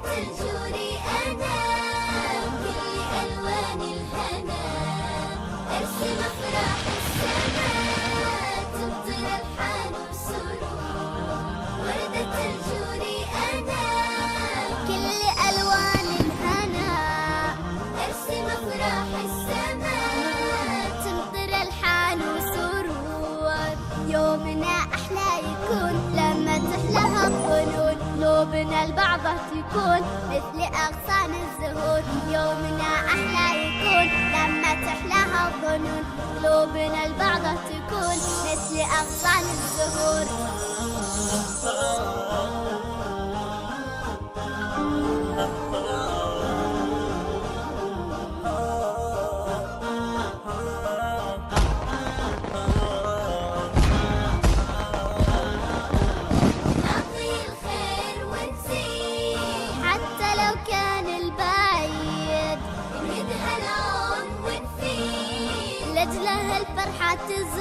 وردة الجور أنا كل ألوان الهنا أرسم أفراح السماء تمطر الحان وسرور وردة الجور أنا كل ألوان الهنا أرسم أفراح السماء تمطر الحان وسرور يومنا أحلى يكون لما تحلى الظنون قلوبنا لبعضها تكون مثل أغصان الزهور يومنا أحلى يكون لما تحلاها الظنون قلوبنا لبعضها تكون مثل أغصان الزهور لأجلها الفرحة تزور